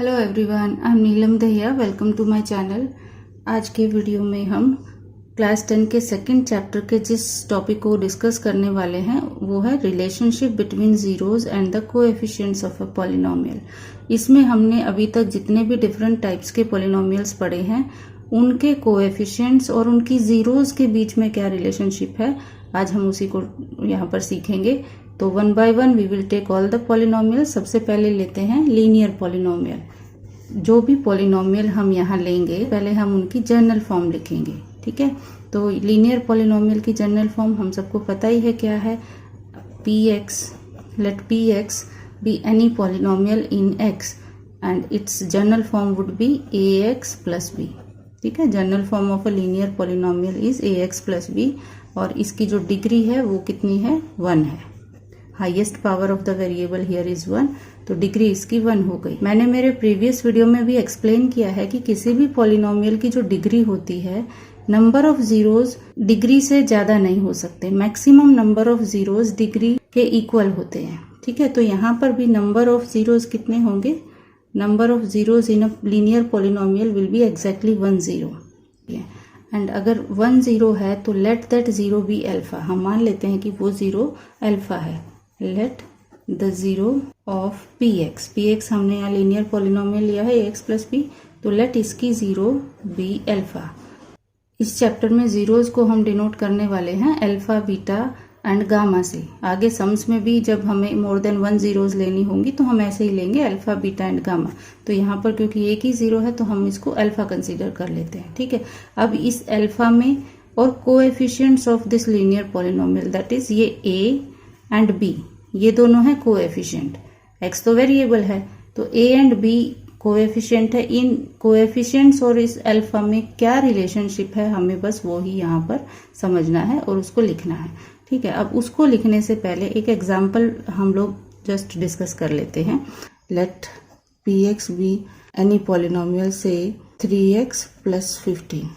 Hello everyone, I am Neelam Dahiya. Welcome to my channel. आज के video में हम क्लास 10 के सेकंड चैप्टर के जिस टॉपिक को डिस्कस करने वाले हैं वो है relationship between zeros and the coefficients of a polynomial. इसमें हमने अभी तक जितने भी डिफरेंट टाइप्स के पॉलिनोमियल्स पढ़े हैं उनके कोएफिशिएंट्स और उनकी जीरोज के बीच में क्या रिलेशनशिप है, आज हम उसी को यहाँ पर सीखेंगे। तो one by one we will take all the polynomial. सबसे पहले लेते हैं लीनियर पॉलिनोमियल। जो भी पॉलिनोमियल हम यहाँ लेंगे पहले हम उनकी जनरल फॉर्म लिखेंगे, ठीक है। तो लीनियर पॉलिनोमियल की जनरल फॉर्म हम सबको पता ही है क्या है। px, let px be any polynomial in x and its general form would be ax plus b, ठीक है। General form of a linear polynomial is ax plus b और इसकी जो डिग्री है वो कितनी है, 1 है। Highest power of the variable here is 1, तो डिग्री इसकी 1 हो गई। मैंने मेरे प्रीवियस वीडियो में भी एक्सप्लेन किया है कि किसी भी पॉलिनोमियल की जो डिग्री होती है, नंबर ऑफ जीरोज डिग्री से ज्यादा नहीं हो सकते। Maximum number of zeros degree के इक्वल होते हैं, ठीक है। तो यहाँ पर भी नंबर ऑफ जीरोज कितने होंगे, number of zeros in a linear polynomial will be exactly 1 0 and अगर 1 0 है तो let that zero be alpha. हम मान लेते हैं कि वो जीरो अल्फा है। Let the zero of px हमने यहाँ लीनियर पॉलिनोमियल लिया है ax प्लस b, तो लेट इसकी जीरो बी अल्फा। इस चैप्टर में जीरोज को हम डिनोट करने वाले हैं अल्फा, बीटा एंड गामा से। आगे सम्स में भी जब हमें मोर देन 1 जीरोज लेनी होंगी तो हम ऐसे ही लेंगे अल्फा, बीटा एंड गामा। तो यहाँ पर क्योंकि एक ही जीरो है तो हम इसको अल्फा कंसीडर कर लेते हैं, ठीक है। अब इस अल्फा में और coefficients of this linear polynomial that is ये a एंड b, ये दोनों है कोएफिशिएंट। x तो वेरिएबल है तो a एंड b कोएफिशिएंट है। इन कोएफिशिएंट्स और इस अल्फा में क्या रिलेशनशिप है हमें बस वो ही यहाँ पर समझना है और उसको लिखना है, ठीक है। अब उसको लिखने से पहले एक एग्जाम्पल हम लोग जस्ट डिस्कस कर लेते हैं। Let px be any polynomial say 3x plus 15।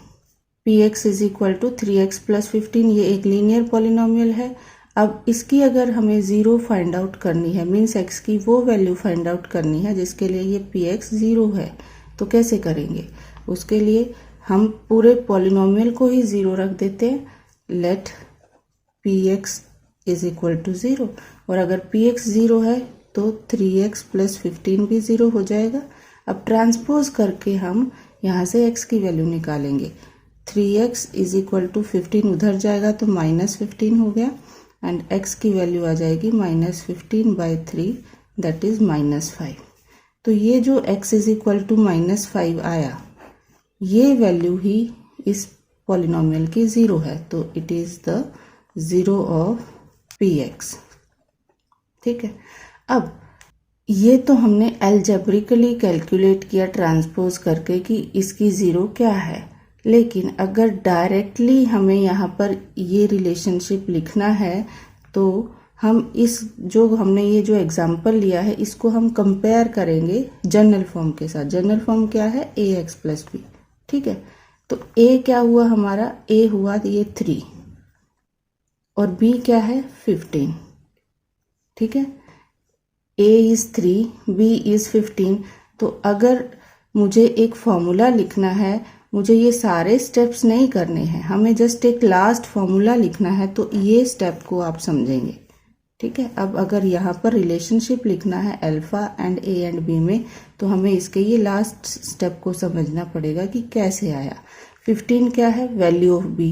px is equal to 3x plus 15, ये एक लीनियर पॉलिनोमियल है। अब इसकी अगर हमें जीरो फाइंड आउट करनी है, मीन्स x की वो वैल्यू फाइंड आउट करनी है जिसके लिए ये px 0 है, तो कैसे करेंगे। उसके लिए हम पूरे पॉलिनोमियल को ही 0 रख देते हैं। Let px is equal to 0 और अगर px 0 है तो 3x प्लस 15 भी 0 हो जाएगा। अब ट्रांसपोज करके हम यहाँ से x की वैल्यू निकालेंगे। 3x इज इक्वल टू 15 उधर जाएगा तो माइनस 15 हो गया एंड x की वैल्यू आ जाएगी माइनस 15/3 दैट इज -5। तो ये जो x इज इक्वल टू -5 आया, ये वैल्यू ही इस पॉलिनोमियल की 0 है, तो it is the zero of px, ठीक है। अब ये तो हमने अलजेब्रिकली कैलकुलेट किया ट्रांसपोज करके कि इसकी 0 क्या है, लेकिन अगर डायरेक्टली हमें यहाँ पर ये रिलेशनशिप लिखना है तो हम इस जो हमने ये जो एग्जांपल लिया है इसको हम कंपेयर करेंगे जनरल फॉर्म के साथ। जनरल फॉर्म क्या है, ax प्लस b, ठीक है। तो a क्या हुआ हमारा, a हुआ ये 3 और b क्या है 15, ठीक है। a is 3, b is 15। तो अगर मुझे एक फॉर्मूला लिखना है, मुझे ये सारे स्टेप्स नहीं करने हैं, हमें जस्ट एक लास्ट फॉर्मूला लिखना है, तो ये स्टेप को आप समझेंगे, ठीक है। अब अगर यहाँ पर रिलेशनशिप लिखना है alpha and a and b में तो हमें इसके ये लास्ट स्टेप को समझना पड़ेगा कि कैसे आया। 15 क्या है, वैल्यू ऑफ b,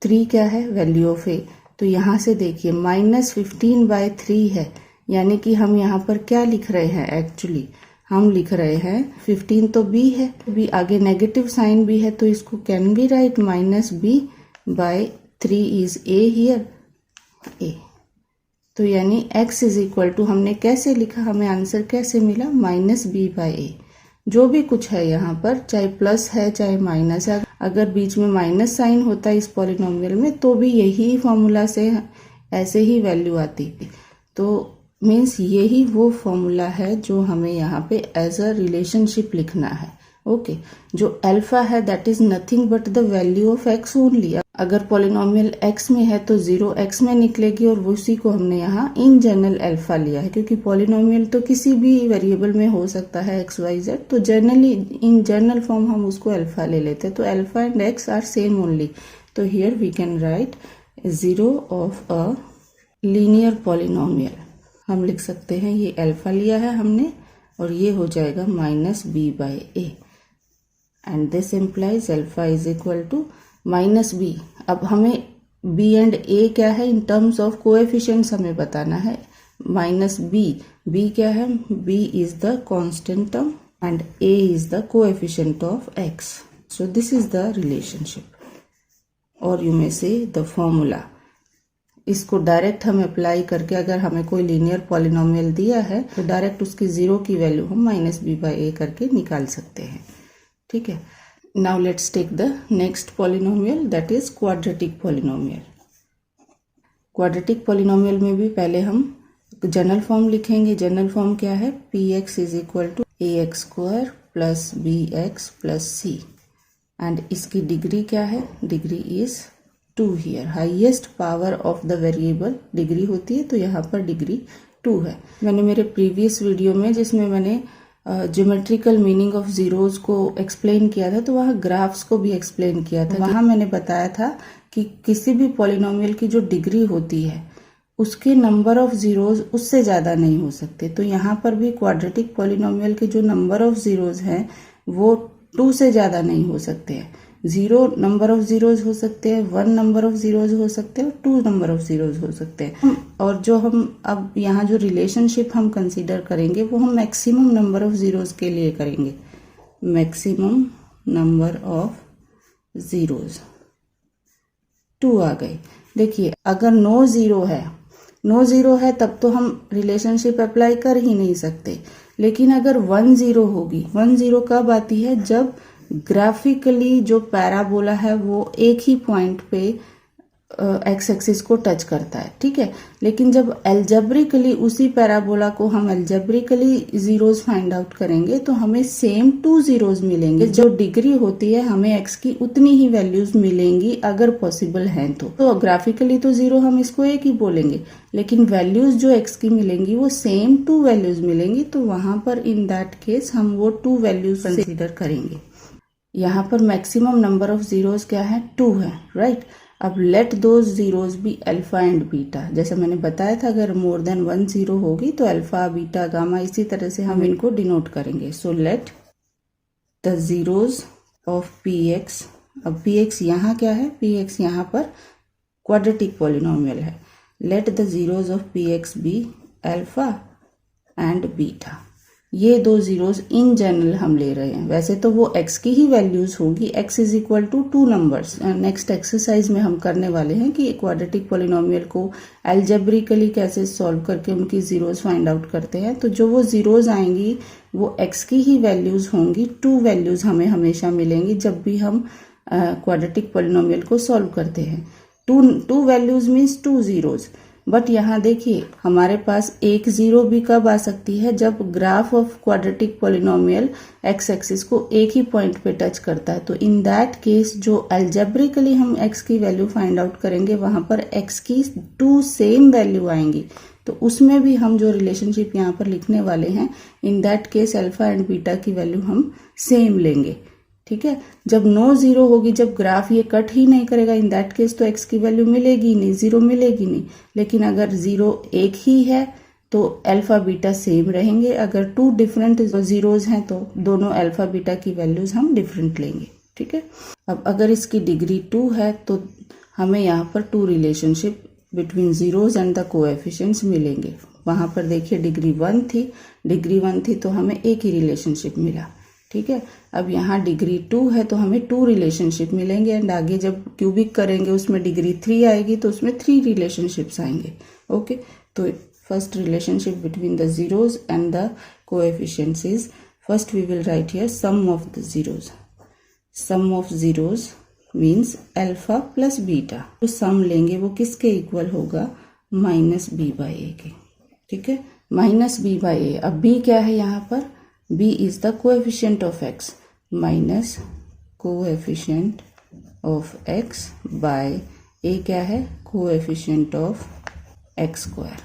3 क्या है, वैल्यू ऑफ a। तो यहाँ से देखिए -15/3 है, यानी कि हम यहाँ पर क्या लिख रहे हैं, एक्चुअली हम लिख रहे हैं 15 तो b है, b आगे नेगेटिव साइन भी है तो इसको can be right -b/3 is a here a। तो यानी x इज इक्वल टू हमने कैसे लिखा, हमें आंसर कैसे मिला, -b/a। जो भी कुछ है यहाँ पर, चाहे प्लस है चाहे माइनस है, अगर बीच में माइनस साइन होता है इस पॉलिनोमियल में तो भी यही फॉर्मूला से ऐसे ही वैल्यू आती। तो मीन्स यही वो फॉर्मूला है जो हमें यहाँ पे एज अ रिलेशनशिप लिखना है, ओके। जो अल्फा है that is nothing but the value of x only. अगर पॉलिनोमियल x में है तो 0 x में निकलेगी, और उसी को हमने यहाँ इन जनरल अल्फा लिया है, क्योंकि पॉलिनोमियल तो किसी भी वेरिएबल में हो सकता है x y z, तो जनरली इन जनरल फॉर्म हम उसको अल्फा ले लेते हैं। तो alpha and x are same only, तो here we can write 0 of a linear polynomial. हम लिख सकते हैं ये अल्फा लिया है हमने, और ये हो जाएगा -b/a, and this implies alpha is equal to -b। अब हमें b एंड a क्या है इन टर्म्स ऑफ कोएफिशिएंट्स हमें बताना है। -b क्या है, b is the constant term and a is the coefficient of x। So this is the relationship, और यू मे से द फॉर्मूला। इसको डायरेक्ट हम अप्लाई करके, अगर हमें कोई लीनियर पॉलिनोमियल दिया है तो डायरेक्ट उसकी 0 की वैल्यू हम -b/a करके निकाल सकते हैं। ठीक है, now let's take the next polynomial, that is quadratic polynomial. Quadratic polynomial में भी पहले हम जनरल फॉर्म लिखेंगे। जनरल फॉर्म क्या है, px is equal to ax² plus bx plus c, and इसकी डिग्री क्या है, degree is 2 here. Highest power of the variable degree होती है, तो यहाँ पर डिग्री 2 है। मैंने मेरे प्रीवियस वीडियो में, जिसमें मैंने ज्योमेट्रिकल मीनिंग ऑफ जीरोज को एक्सप्लेन किया था, तो वहाँ ग्राफ्स को भी एक्सप्लेन किया था। वहाँ मैंने बताया था कि किसी भी पॉलिनोमियल की जो डिग्री होती है उसके नंबर ऑफ जीरोज उससे ज़्यादा नहीं हो सकते। तो यहाँ पर भी क्वाड्रेटिक पॉलिनोमियल के जो नंबर ऑफ जीरोज हैं वो 2 से ज़्यादा नहीं हो सकते हैं। 0 नंबर ऑफ जीरोज हो सकते हैं, 1 नंबर ऑफ जीरोज हो सकते हैं, और 2 नंबर ऑफ जीरोज हो सकते हैं। और जो हम अब यहाँ जो रिलेशनशिप हम कंसीडर करेंगे वो हम मैक्सिमम नंबर ऑफ जीरोज के लिए करेंगे। मैक्सिमम नंबर ऑफ जीरोज 2 आ गई। देखिए, अगर नो जीरो है तब तो हम रिलेशनशिप अप्लाई कर ही नहीं सकते। लेकिन अगर 1 0 होगी, 1 0 कब आती है, जब ग्राफिकली जो पैराबोला है वो एक ही पॉइंट पे एक्स एक्सिस को टच करता है। ठीक है, लेकिन जब एल्जेब्रिकली उसी पैराबोला को हम एल्जेब्रिकली जीरोज फाइंड आउट करेंगे तो हमें सेम 2 जीरोज मिलेंगे। जो डिग्री होती है हमें एक्स की उतनी ही वैल्यूज मिलेंगी अगर पॉसिबल हैं तो ग्राफिकली तो 0 हम इसको एक ही बोलेंगे, लेकिन वैल्यूज जो एक्स की मिलेंगी वो सेम 2 वैल्यूज मिलेंगी। तो वहां पर इन दैट केस हम वो 2 वैल्यूज कंसिडर करेंगे। यहाँ पर मैक्सिमम नंबर ऑफ जीरोज क्या है, 2 है, राइट। अब let those zeros be alpha and beta. जैसे मैंने बताया था, अगर मोर देन 1 0 होगी तो अल्फा, बीटा, गामा, इसी तरह से हम इनको डिनोट करेंगे। So let the zeros of px। अब px यहाँ क्या है, px यहाँ पर क्वाड्रेटिक पॉलिनोमियल है। Let the zeros of px be alpha and beta. ये 2 जीरोज इन जनरल हम ले रहे हैं। वैसे तो वो x की ही वैल्यूज होगी, x is equal to 2 numbers. Next exercise में हम करने वाले हैं कि क्वाड्रेटिक पॉलिनोमियल को एल्जेब्रिकली कैसे सॉल्व करके उनकी जीरोज फाइंड आउट करते हैं। तो जो वो जीरोज आएंगी वो x की ही वैल्यूज होंगी। 2 वैल्यूज हमें हमेशा मिलेंगी जब भी हम क्वाड्रेटिक पॉलिनोमियल को सॉल्व करते हैं। 2 वैल्यूज मीन्स 2 जीरोज। बट यहाँ देखिए, हमारे पास 1 0 भी कब आ सकती है, जब graph of quadratic polynomial x axis को एक ही पॉइंट पे टच करता है। तो इन दैट केस जो अल्जेब्रिकली हम x की वैल्यू फाइंड आउट करेंगे वहां पर x की 2 सेम वैल्यू आएंगी। तो उसमें भी हम जो रिलेशनशिप यहाँ पर लिखने वाले हैं, in that case alpha and beta की वैल्यू हम सेम लेंगे। ठीक है, जब नो 0 होगी, जब ग्राफ ये कट ही नहीं करेगा, इन दैट केस तो x की वैल्यू मिलेगी नहीं, 0 मिलेगी नहीं। लेकिन अगर 0 एक ही है तो अल्फा बीटा सेम रहेंगे। अगर 2 डिफरेंट जीरोज हैं तो दोनों अल्फा बीटा की वैल्यूज हम डिफरेंट लेंगे। ठीक है, अब अगर इसकी डिग्री 2 है तो हमें यहाँ पर 2 relationship between zeros and the coefficients मिलेंगे। वहां पर देखिए डिग्री 1 थी तो हमें एक ही रिलेशनशिप मिला। ठीक है, अब यहाँ डिग्री 2 है तो हमें 2 रिलेशनशिप मिलेंगे, एंड आगे जब क्यूबिक करेंगे उसमें डिग्री 3 आएगी तो उसमें 3 रिलेशनशिप्स आएंगे। ओके, तो first relationship between the zeros and the coefficients is, first we will write here sum of the zeros. Sum of zeros means alpha plus beta. तो सम लेंगे वो किसके इक्वल होगा, -b/a के। ठीक है, -b/a। अब b क्या है यहाँ पर, b is the coefficient of x, minus coefficient of x by a क्या है, coefficient of x square.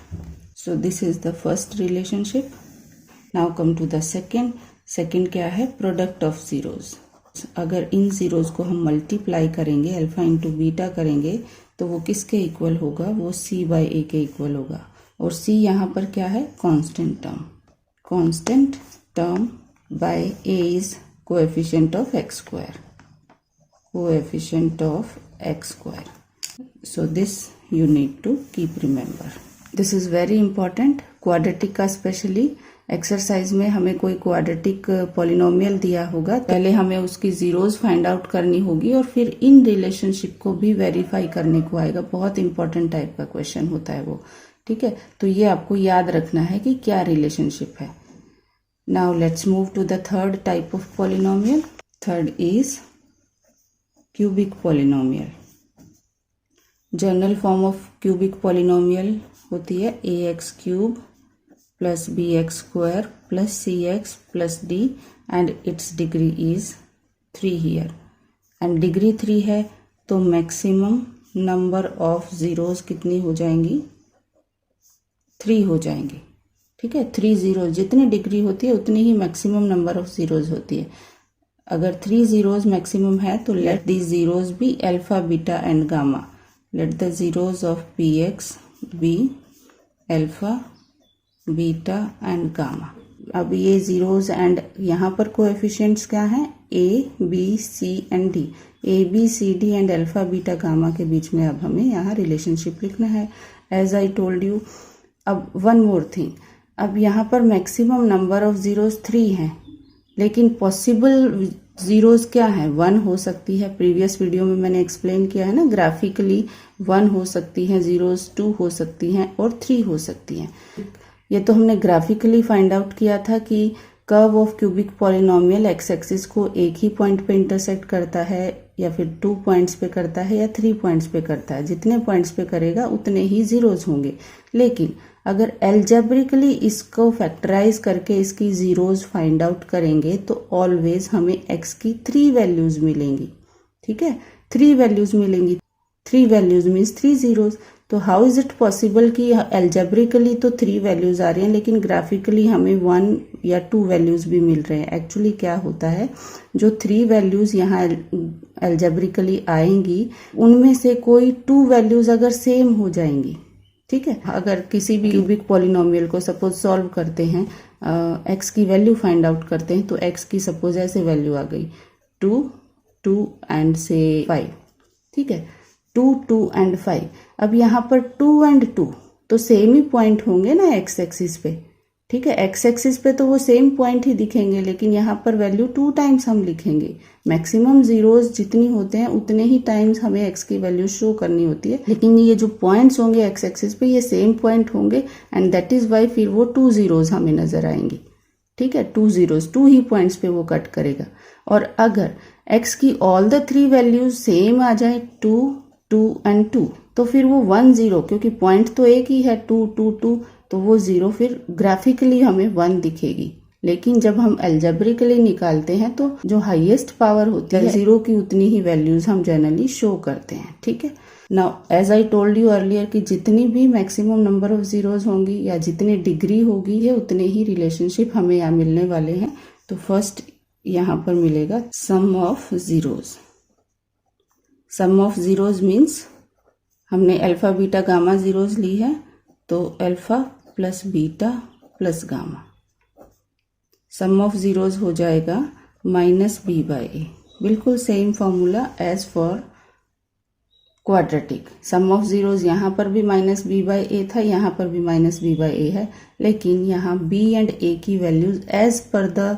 So this is the first relationship. Now come to the second. Second क्या है, प्रोडक्ट ऑफ जीरोज. अगर इन zeros को हम multiply करेंगे, alpha into beta करेंगे, तो वो किसके इक्वल होगा, वो सी बाय ए के इक्वल होगा. और सी यहाँ पर क्या है, constant term. Constant term by A is coefficient of x square. Coefficient of x square. So this you need to keep remember. This is very important. Quadratic का स्पेशली एक्सरसाइज में हमें कोई क्वाड्रेटिक पॉलिनोमियल दिया होगा, पहले हमें उसकी zeros find out करनी होगी और फिर इन रिलेशनशिप को भी वेरीफाई करने को आएगा. बहुत इंपॉर्टेंट टाइप का क्वेश्चन होता है वो. ठीक है, तो ये आपको याद रखना है कि क्या रिलेशनशिप है. Now let's move to the third type of polynomial. Third is cubic polynomial. General form of cubic polynomial होती है a x cube plus b x square plus c x plus d and it's degree is 3 here. And degree 3 है तो maximum number of zeros कितनी हो जाएंगी, 3 हो जाएंगी. ठीक है, 3 जीरोज, जितनी डिग्री होती है उतनी ही मैक्सिमम नंबर ऑफ जीरोज होती है. अगर 3 जीरोज मैक्सिमम है तो let these zeros be alpha beta and gamma. Let the zeros of px be alpha, beta and gamma. अब ये zeros and यहाँ पर coefficients क्या हैं, a, b, c and d. a, b, c, d and alpha, beta, gamma के बीच में अब हमें यहाँ relationship लिखना है. As I told you. अब one more thing. अब यहाँ पर maximum number of zeros 3 हैं, लेकिन possible जीरोज क्या है, 1 हो सकती है. प्रीवियस वीडियो में मैंने एक्सप्लेन किया है ना, ग्राफिकली 1 हो सकती हैं जीरोज, 2 हो सकती हैं और 3 हो सकती हैं. ये तो हमने ग्राफिकली फाइंड आउट किया था कि curve of cubic polynomial x axis को एक ही पॉइंट पे इंटरसेक्ट करता है या फिर 2 पॉइंट्स पे करता है या 3 पॉइंट्स पे करता है. जितने पॉइंट्स पे करेगा उतने ही जीरोज होंगे. लेकिन अगर एल्जेब्रिकली इसको फैक्टराइज करके इसकी जीरोज फाइंड आउट करेंगे तो ऑलवेज हमें एक्स की 3 वैल्यूज मिलेंगी. ठीक है, 3 वैल्यूज मिलेंगी. 3 वैल्यूज मीन्स 3 जीरोज. तो हाउ इज इट पॉसिबल कि एल्जेब्रिकली तो 3 वैल्यूज आ रही हैं लेकिन ग्राफिकली हमें 1 या 2 वैल्यूज भी मिल रहे हैं. एक्चुअली क्या होता है, जो 3 वैल्यूज यहाँ एल्जेब्रिकली आएंगी उनमें से कोई 2 वैल्यूज अगर सेम हो जाएंगी. ठीक है, अगर किसी भी क्यूबिक पॉलिनोमियल को सपोज सॉल्व करते हैं, एक्स की वैल्यू फाइंड आउट करते हैं, तो एक्स की सपोज ऐसे वैल्यू आ गई 2, 2 एंड से 5. ठीक है, 2, 2 एंड 5. अब यहाँ पर 2 एंड 2 तो सेम ही पॉइंट होंगे ना एक्स एक्सिस पे. ठीक है, एक्स एक्सिस पे तो वो सेम पॉइंट ही दिखेंगे, लेकिन यहाँ पर वैल्यू 2 टाइम्स हम लिखेंगे. मैक्सिमम जीरोज जितनी होते हैं उतने ही टाइम्स हमें एक्स की वैल्यू शो करनी होती है. लेकिन ये जो पॉइंट्स होंगे एक्स एक्सिस पे ये सेम पॉइंट होंगे एंड दैट इज वाई फिर वो 2 जीरोज हमें नजर आएंगी. ठीक है, 2 जीरोज, 2 ही पॉइंट्स पे वो कट करेगा. और अगर एक्स की ऑल द 3 वैल्यूज सेम आ जाए 2, 2 एंड 2 तो फिर वो 1 0, क्योंकि पॉइंट तो एक ही है 2, 2, 2, तो वो 0 फिर ग्राफिकली हमें 1 दिखेगी. लेकिन जब हम एल्जेब्रिकली निकालते हैं तो जो हाईएस्ट पावर होती है 0 की उतनी ही वैल्यूज हम जनरली शो करते हैं. ठीक है, now as I told you earlier कि जितनी भी मैक्सिमम नंबर ऑफ जीरोज होंगी या जितनी डिग्री होगी है उतने ही रिलेशनशिप हमें यहाँ मिलने वाले हैं. तो फर्स्ट यहाँ पर मिलेगा sum of zeros. Sum of zeros means हमने अल्फा बीटा गामा जीरोज ली है, तो alpha plus beta plus gamma. Sum of zeros हो जाएगा माइनस बी बाई ए. बिल्कुल same formula as for quadratic. Sum of zeros यहाँ पर भी माइनस बी बाई ए था, यहाँ पर भी माइनस बी बाई ए है, लेकिन यहाँ बी एंड ए की values as per the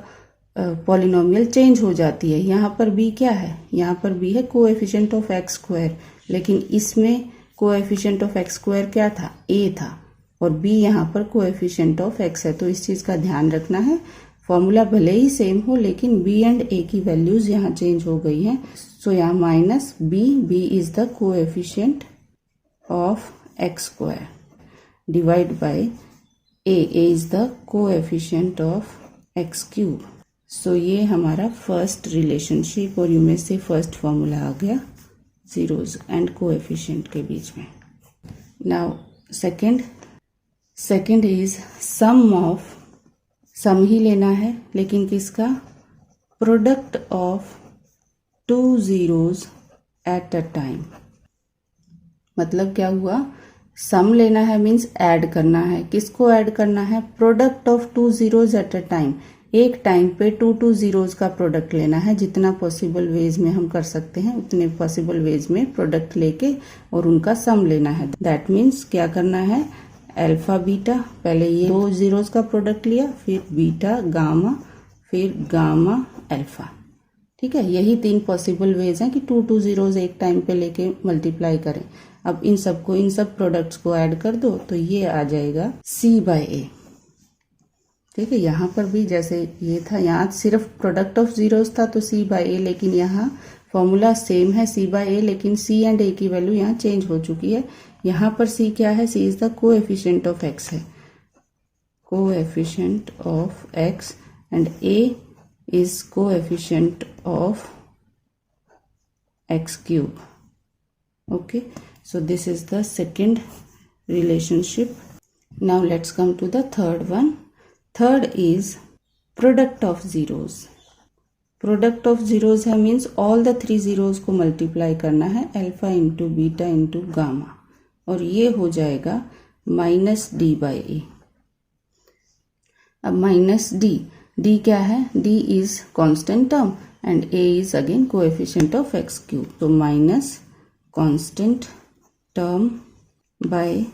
polynomial change हो जाती है. यहाँ पर बी क्या है, यहाँ पर बी है कोएफिशिएंट ऑफ एक्स स्क्वायर, लेकिन इसमें कोएफिशिएंट ऑफ एक्स स्क्वायर क्या था, ए था, और बी यहाँ पर कोएफिशिएंट ऑफ एक्स है. तो इस चीज का ध्यान रखना है. फॉर्मूला भले ही सेम हो लेकिन बी एंड ए की वैल्यूज यहाँ चेंज हो गई हैं. सो यहाँ minus b, b is the coefficient of x square divide by a, a is the coefficient of x cube. So ये हमारा फर्स्ट रिलेशनशिप और यू में से फर्स्ट फॉर्मूला आ गया जीरोज एंड कोएफिशिएंट के बीच में। Now second is sum of, sum ही लेना है लेकिन किसका, product of two zeros at a time. मतलब क्या हुआ, सम लेना है मीन्स ऐड करना है, किसको ऐड करना है, product of two zeros at a time, एक टाइम पे टू जीरोज का प्रोडक्ट लेना है। जितना पॉसिबल वेज में हम कर सकते हैं उतने पॉसिबल वेज में प्रोडक्ट लेके और उनका सम लेना है। दैट मीन्स क्या करना है, अल्फा बीटा, पहले ये दो जीरोज का प्रोडक्ट लिया, फिर बीटा गामा, फिर गामा अल्फा। ठीक है, यही तीन पॉसिबल वेज हैं कि टू जीरोज एक टाइम पे लेके मल्टीप्लाई करें। अब इन सब प्रोडक्ट्स को ऐड कर दो तो ये आ जाएगा C/A। ठीक है, यहाँ पर भी जैसे ये था, यहाँ सिर्फ प्रोडक्ट ऑफ जीरोज था तो C/A, लेकिन यहाँ फॉर्मूला सेम है C/A, लेकिन C एंड A की वैल्यू यहाँ चेंज हो चुकी है। यहाँ पर C क्या है, C is the coefficient of X है, coefficient of X, and A is coefficient of X cube. Okay, so this is the second relationship. Now let's come to the third one. Third is product of zeros. Product of zeros है means all the three zeros को multiply करना है, alpha into beta into gamma, और ये हो जाएगा -D/A। अब -D क्या है, D is constant term and A is again coefficient of X cube, तो minus constant term by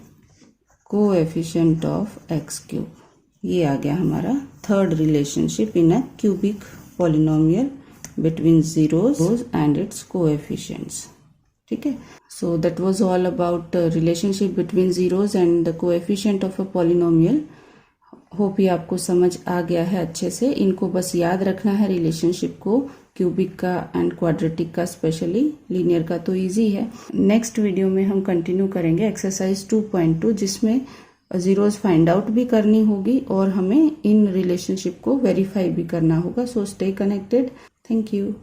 coefficient of X cube। ये आ गया हमारा third relationship in a cubic polynomial between zeros and it's coefficients. ठीक है, so that was all about relationship between zeros and the coefficient of a polynomial. Hope ये आपको समझ आ गया है अच्छे से। इनको बस याद रखना है रिलेशनशिप को, क्यूबिक का एंड क्वाड्रेटिक का, स्पेशली लीनियर का तो इजी है। नेक्स्ट वीडियो में हम कंटिन्यू करेंगे एक्सरसाइज 2.2, जिसमें जीरोज फाइंड आउट भी करनी होगी और हमें इन रिलेशनशिप को वेरीफाई भी करना होगा। So stay connected. Thank you.